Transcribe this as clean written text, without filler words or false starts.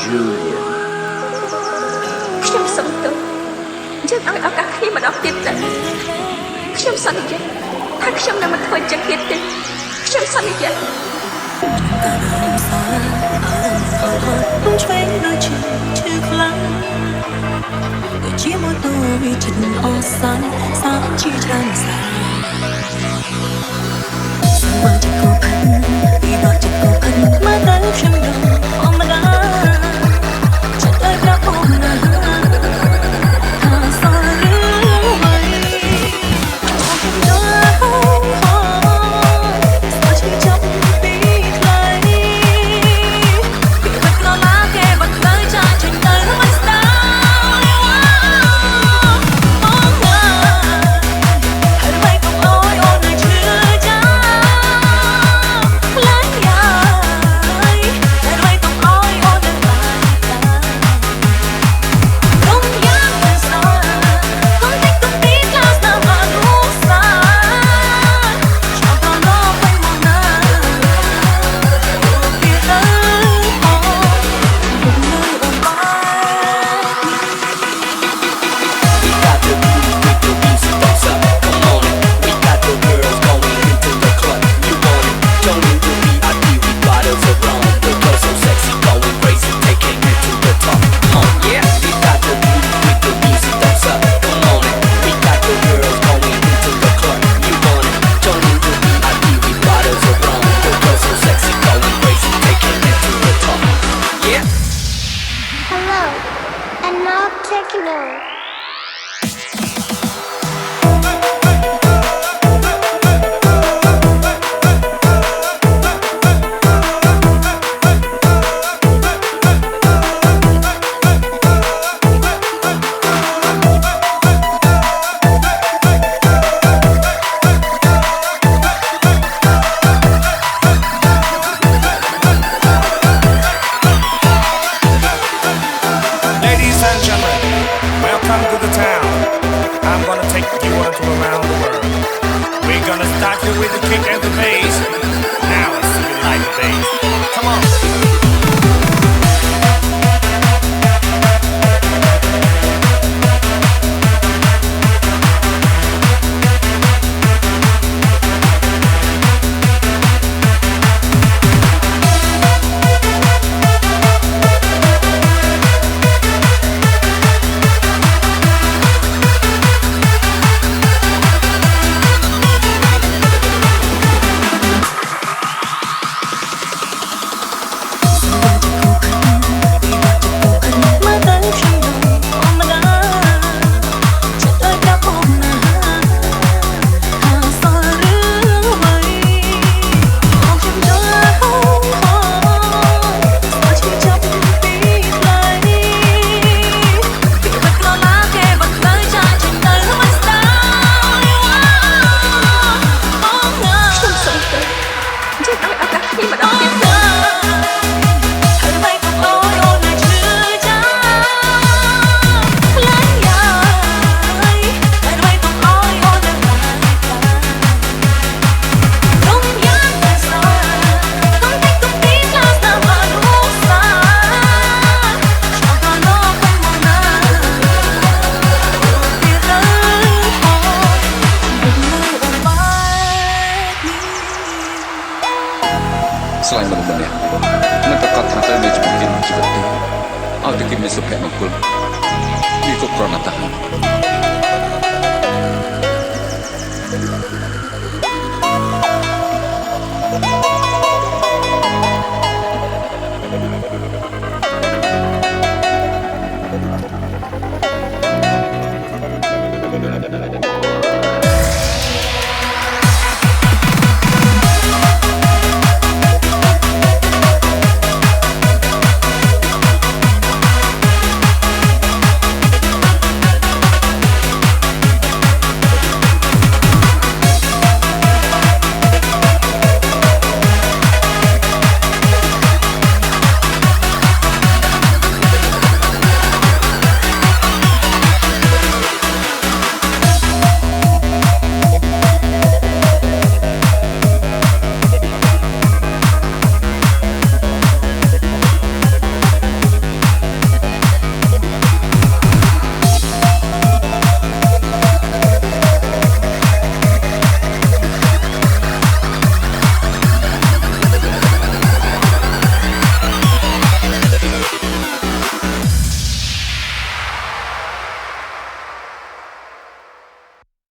Julian ខ្ញុំសុំទោសយើងឲ្យឱកាសគ្នាម្ដងទៀតទៅខ្ញុំសន្យាថាខ្ញុំនឹងមិនធ្វើចឹងទៀតទេខ្ញុំសន្យា ឆ្វេងដូចឈឺខ្លាំងដូចជាមកទូវិចិត្រអសានសាជាច្រើនសាមកចិត្តគូផាន់ពីមកចិត្តគូផាន់មកដល់ខ្ញុំដល់អមឡាចិត្តឲ្យប្រាប់អូនណាថាសររឿងអ្វីអូនដល់អូស្អាតពីចាប់ពីថ្លៃពីបាត់ក្រឡាគេបាត់ទៅចាចេញទៅមិនស្ដាយអូនណាហើយមិនកុំអើយអូននឹងឈឺចាខ្លាំងយ៉ាយហើយមិនកុំអើយអូននឹងបាក់តារំយ៉ាងទៅស្ដាយកុំតិចកុំទីក្លាស្ដាប់អត់រួចសាចង់ទៅលោកទៅមកណាពីទៅអូន We got the beauty with the music thumbs up. Come on it. We got the girls going into the club. You want it? Don't need the VIP with bottles of rum. The girls so sexy, going crazy, taking it to the top. Come on, yeah. We got the beauty with the music thumbs up. Come on it. We got the girls going into the club. You want it? Don't need the VIP with bottles of rum. The girls so sexy, going crazy, taking it to the top. Yeah. Hello, and now techno. Ladies and gentlemen, welcome to the town. I'm gonna take you all to around the world. We're gonna start you with the kick and the bass. Now let's see you like the bass. Come on. Selain benar-benar mendekat terakhir menuju mungkin seperti ada kimi supaya mengkul ikut pranatahan.